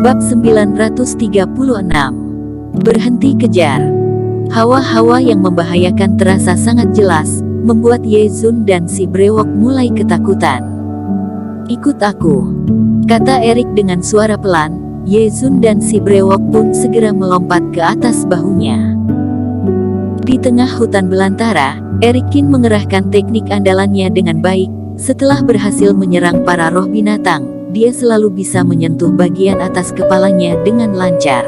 Bab 936. Berhenti kejar. Hawa-hawa yang membahayakan terasa sangat jelas, membuat Ye Zun dan si brewok mulai ketakutan. "Ikut aku," kata Erik dengan suara pelan. Ye Zun dan si brewok pun segera melompat ke atas bahunya. Di tengah hutan belantara, Erik Kin mengerahkan teknik andalannya dengan baik. Setelah berhasil menyerang para roh binatang, dia selalu bisa menyentuh bagian atas kepalanya dengan lancar.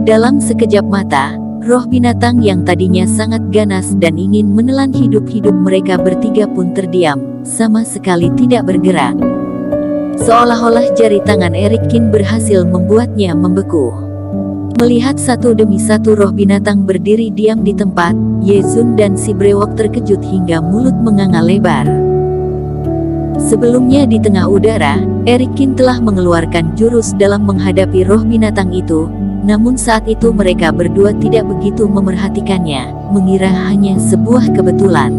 Dalam sekejap mata, roh binatang yang tadinya sangat ganas dan ingin menelan hidup-hidup mereka bertiga pun terdiam, sama sekali tidak bergerak. Seolah-olah jari tangan Erik Kin berhasil membuatnya membeku. Melihat satu demi satu roh binatang berdiri diam di tempat, Ye Zun dan si brewok terkejut hingga mulut menganga lebar. Sebelumnya di tengah udara, Erik Kin telah mengeluarkan jurus dalam menghadapi roh binatang itu. Namun saat itu mereka berdua tidak begitu memerhatikannya, mengira hanya sebuah kebetulan.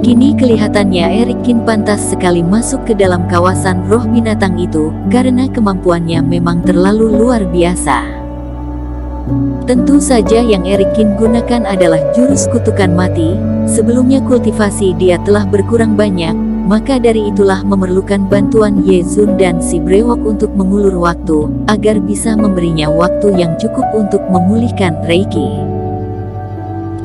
Kini kelihatannya Erik Kin pantas sekali masuk ke dalam kawasan roh binatang itu, karena kemampuannya memang terlalu luar biasa. Tentu saja yang Erik Kin gunakan adalah jurus kutukan mati. Sebelumnya kultivasi dia telah berkurang banyak, maka dari itulah memerlukan bantuan Ye Zun dan si brewok untuk mengulur waktu, agar bisa memberinya waktu yang cukup untuk memulihkan Reiki.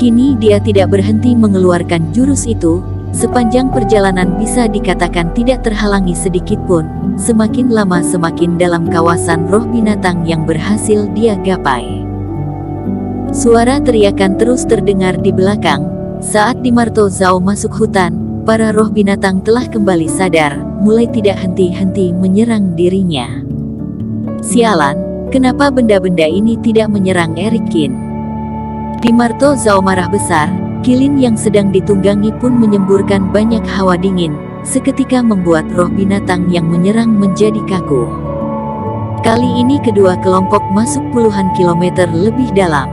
Kini dia tidak berhenti mengeluarkan jurus itu. Sepanjang perjalanan bisa dikatakan tidak terhalangi sedikit pun. Semakin lama semakin dalam kawasan roh binatang yang berhasil dia gapai. Suara teriakan terus terdengar di belakang. Saat Di Marto Zhao masuk hutan, para roh binatang telah kembali sadar, mulai tidak henti-henti menyerang dirinya. Sialan, kenapa benda-benda ini tidak menyerang Erik Kin? Di Marto Zhao marah besar. Kilin yang sedang ditunggangi pun menyemburkan banyak hawa dingin, seketika membuat roh binatang yang menyerang menjadi kaku. Kali ini kedua kelompok masuk puluhan kilometer lebih dalam.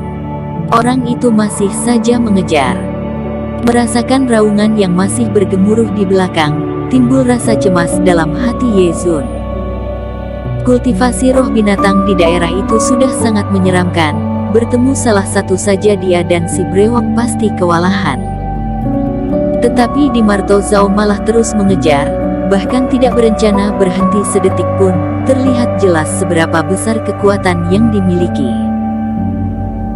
Orang itu masih saja mengejar. Merasakan raungan yang masih bergemuruh di belakang, timbul rasa cemas dalam hati Ye Zun. Kultivasi roh binatang di daerah itu sudah sangat menyeramkan. Bertemu salah satu saja dia dan si brewok pasti kewalahan. Tetapi Di Marto Zhao malah terus mengejar, bahkan tidak berencana berhenti sedetik pun. Terlihat jelas seberapa besar kekuatan yang dimiliki.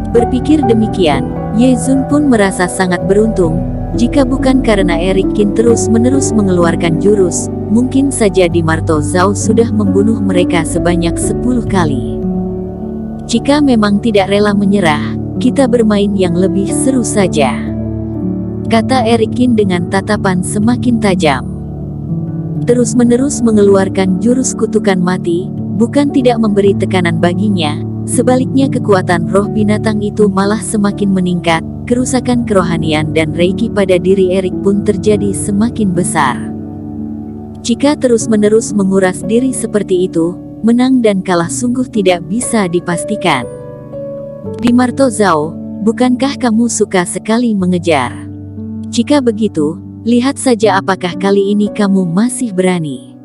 Berpikir demikian, Ye Zun pun merasa sangat beruntung. Jika bukan karena Erik Kin terus-menerus mengeluarkan jurus, mungkin saja Di Marto Zhao sudah membunuh mereka sebanyak 10 kali. Jika memang tidak rela menyerah, kita bermain yang lebih seru saja, kata Erik Kin dengan tatapan semakin tajam. Terus-menerus mengeluarkan jurus kutukan mati, bukan tidak memberi tekanan baginya. Sebaliknya kekuatan roh binatang itu malah semakin meningkat. Kerusakan kerohanian dan reiki pada diri Erik pun terjadi semakin besar. Jika terus-menerus menguras diri seperti itu, menang dan kalah sungguh tidak bisa dipastikan. Di Marto Zhao, bukankah kamu suka sekali mengejar? Jika begitu, lihat saja apakah kali ini kamu masih berani.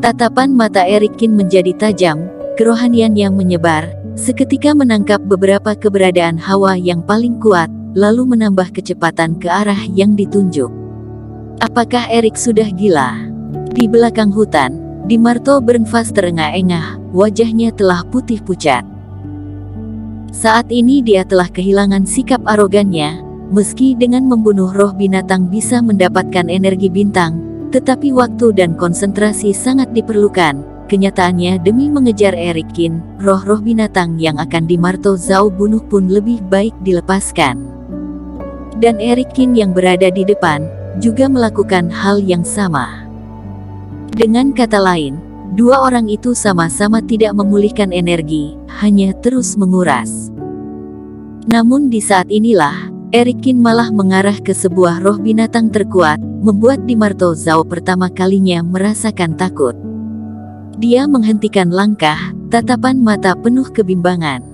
Tatapan mata Erik Kin menjadi tajam, kerohanian yang menyebar, seketika menangkap beberapa keberadaan hawa yang paling kuat, lalu menambah kecepatan ke arah yang ditunjuk. Apakah Erik sudah gila? Di belakang hutan, Di Marto bernafas terengah-engah, wajahnya telah putih pucat. Saat ini dia telah kehilangan sikap arogannya. Meski dengan membunuh roh binatang bisa mendapatkan energi bintang, tetapi waktu dan konsentrasi sangat diperlukan. Kenyataannya demi mengejar Erik Kin, roh-roh binatang yang akan Di Marto Zhao bunuh pun lebih baik dilepaskan. Dan Erik Kin yang berada di depan, juga melakukan hal yang sama. Dengan kata lain, dua orang itu sama-sama tidak memulihkan energi, hanya terus menguras. Namun di saat inilah, Erik Kin malah mengarah ke sebuah roh binatang terkuat, membuat Di Marto Zhao pertama kalinya merasakan takut. Dia menghentikan langkah, tatapan mata penuh kebimbangan.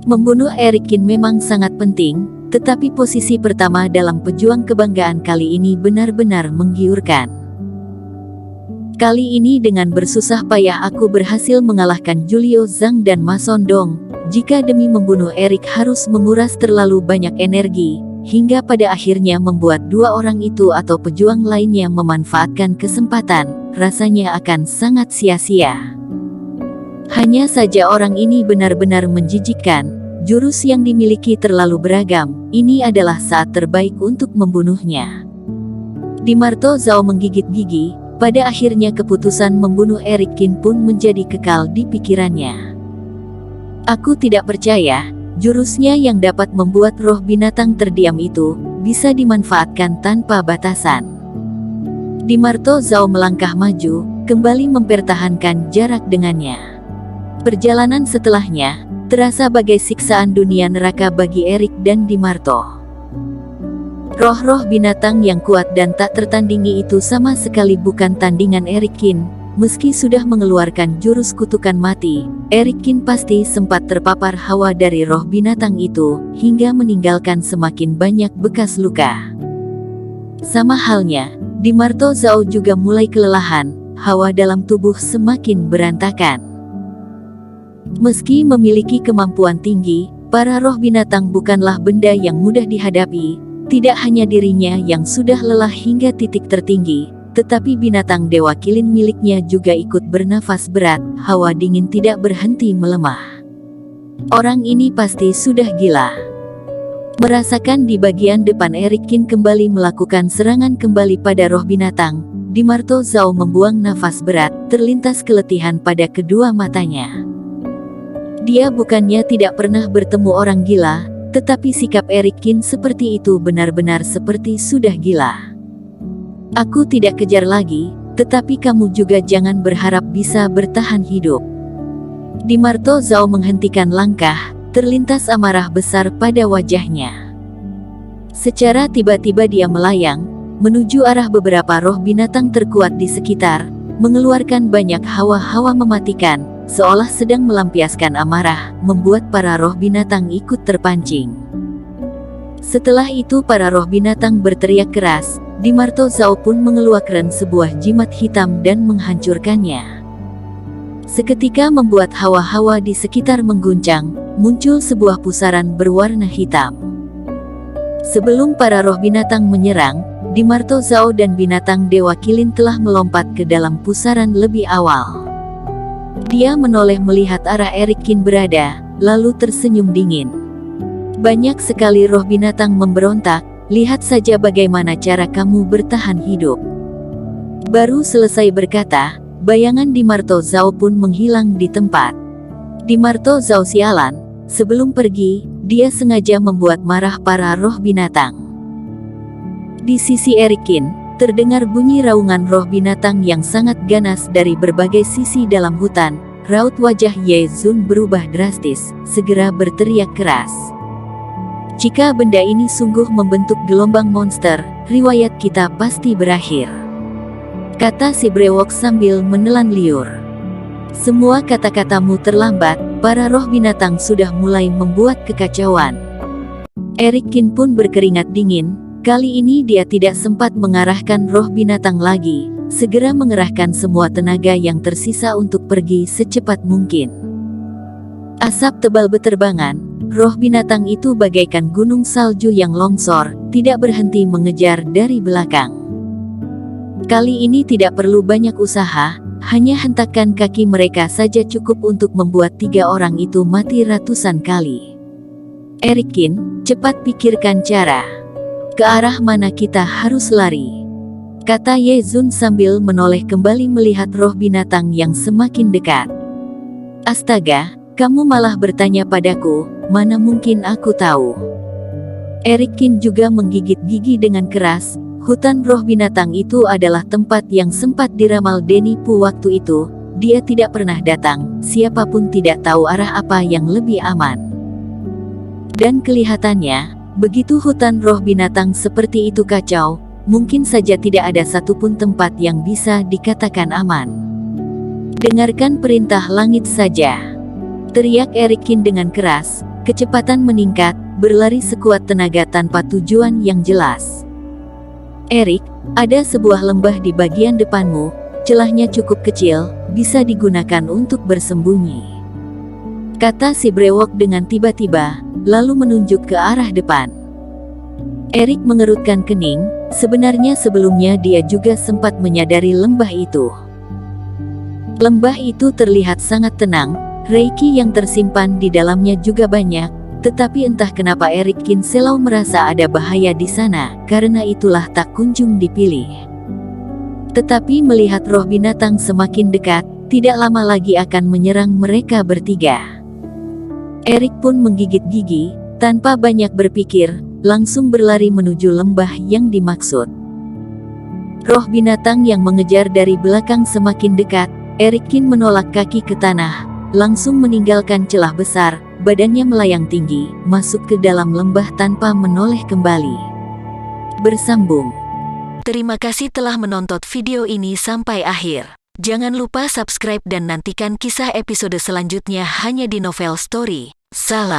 Membunuh Erik Kin memang sangat penting, tetapi posisi pertama dalam pejuang kebanggaan kali ini benar-benar menggiurkan. Kali ini dengan bersusah payah aku berhasil mengalahkan Julio Zhang dan Ma Sondong. Jika demi membunuh Erik harus menguras terlalu banyak energi, hingga pada akhirnya membuat dua orang itu atau pejuang lainnya memanfaatkan kesempatan, rasanya akan sangat sia-sia. Hanya saja orang ini benar-benar menjijikkan, jurus yang dimiliki terlalu beragam, ini adalah saat terbaik untuk membunuhnya. Dimarto Zhao menggigit gigi. Pada akhirnya keputusan membunuh Erik Qin pun menjadi kekal di pikirannya. Aku tidak percaya, jurusnya yang dapat membuat roh binatang terdiam itu, bisa dimanfaatkan tanpa batasan. Dimarto Zhao melangkah maju, kembali mempertahankan jarak dengannya. Perjalanan setelahnya, terasa bagai siksaan dunia neraka bagi Erik dan Dimarto. Roh-roh binatang yang kuat dan tak tertandingi itu sama sekali bukan tandingan Erik Qin. Meski sudah mengeluarkan jurus kutukan mati, Erik Qin pasti sempat terpapar hawa dari roh binatang itu, hingga meninggalkan semakin banyak bekas luka. Sama halnya, Dimarto Zhao juga mulai kelelahan, hawa dalam tubuh semakin berantakan. Meski memiliki kemampuan tinggi, para roh binatang bukanlah benda yang mudah dihadapi. Tidak hanya dirinya yang sudah lelah hingga titik tertinggi, tetapi binatang Dewa Kilin miliknya juga ikut bernafas berat, hawa dingin tidak berhenti melemah. Orang ini pasti sudah gila. Merasakan di bagian depan Erik Qin kembali melakukan serangan kembali pada roh binatang, Dimarto Zhao membuang nafas berat, terlintas keletihan pada kedua matanya. Dia bukannya tidak pernah bertemu orang gila, tetapi sikap Erik Qin seperti itu benar-benar seperti sudah gila. Aku tidak kejar lagi, tetapi kamu juga jangan berharap bisa bertahan hidup. Dimarto Zhao menghentikan langkah, terlintas amarah besar pada wajahnya. Secara tiba-tiba dia melayang, menuju arah beberapa roh binatang terkuat di sekitar, mengeluarkan banyak hawa-hawa mematikan, seolah sedang melampiaskan amarah, membuat para roh binatang ikut terpancing. Setelah itu para roh binatang berteriak keras, Dimarto Zhao pun mengeluarkan sebuah jimat hitam dan menghancurkannya. Seketika membuat hawa-hawa di sekitar mengguncang, muncul sebuah pusaran berwarna hitam. Sebelum para roh binatang menyerang, Dimarto Zhao dan binatang Dewa Kilin telah melompat ke dalam pusaran lebih awal. Dia menoleh melihat arah Erik Qin berada, lalu tersenyum dingin. Banyak sekali roh binatang memberontak, lihat saja bagaimana cara kamu bertahan hidup. Baru selesai berkata, bayangan Dimarto Zhao pun menghilang di tempat. Dimarto Zhao sialan, sebelum pergi, dia sengaja membuat marah para roh binatang. Di sisi Erik Qin, terdengar bunyi raungan roh binatang yang sangat ganas dari berbagai sisi dalam hutan. Raut wajah Ye Zun berubah drastis, segera berteriak keras. Jika benda ini sungguh membentuk gelombang monster, riwayat kita pasti berakhir, kata si brewok sambil menelan liur. Semua kata-katamu terlambat, para roh binatang sudah mulai membuat kekacauan. Erik Qin pun berkeringat dingin. Kali ini dia tidak sempat mengarahkan roh binatang lagi, segera mengerahkan semua tenaga yang tersisa untuk pergi secepat mungkin. Asap tebal beterbangan, roh binatang itu bagaikan gunung salju yang longsor, tidak berhenti mengejar dari belakang. Kali ini tidak perlu banyak usaha, hanya hentakan kaki mereka saja cukup untuk membuat 3 orang itu mati ratusan kali. Erik Qin, cepat pikirkan cara. Ke arah mana kita harus lari? Kata Ye Zun sambil menoleh kembali melihat roh binatang yang semakin dekat. Astaga, kamu malah bertanya padaku, mana mungkin aku tahu. Erik Qin juga menggigit gigi dengan keras. Hutan roh binatang itu adalah tempat yang sempat diramal Deni Pu waktu itu. Dia tidak pernah datang, siapapun tidak tahu arah apa yang lebih aman. Dan kelihatannya, begitu hutan roh binatang seperti itu kacau, mungkin saja tidak ada satupun tempat yang bisa dikatakan aman. Dengarkan perintah langit saja, teriak Erik Qin dengan keras. Kecepatan meningkat, berlari sekuat tenaga tanpa tujuan yang jelas. Erik, ada sebuah lembah di bagian depanmu, celahnya cukup kecil, bisa digunakan untuk bersembunyi, kata si brewok dengan tiba-tiba, lalu menunjuk ke arah depan. Erik mengerutkan kening, sebenarnya sebelumnya dia juga sempat menyadari lembah itu. Lembah itu terlihat sangat tenang, reiki yang tersimpan di dalamnya juga banyak, tetapi entah kenapa Erik Kinselau merasa ada bahaya di sana, karena itulah tak kunjung dipilih. Tetapi melihat roh binatang semakin dekat, tidak lama lagi akan menyerang mereka bertiga. Erik pun menggigit gigi, tanpa banyak berpikir, langsung berlari menuju lembah yang dimaksud. Roh binatang yang mengejar dari belakang semakin dekat, Erik Kin menolak kaki ke tanah, langsung meninggalkan celah besar, badannya melayang tinggi, masuk ke dalam lembah tanpa menoleh kembali. Bersambung. Terima kasih telah menonton video ini sampai akhir. Jangan lupa subscribe dan nantikan kisah episode selanjutnya hanya di Novel Story. Salam.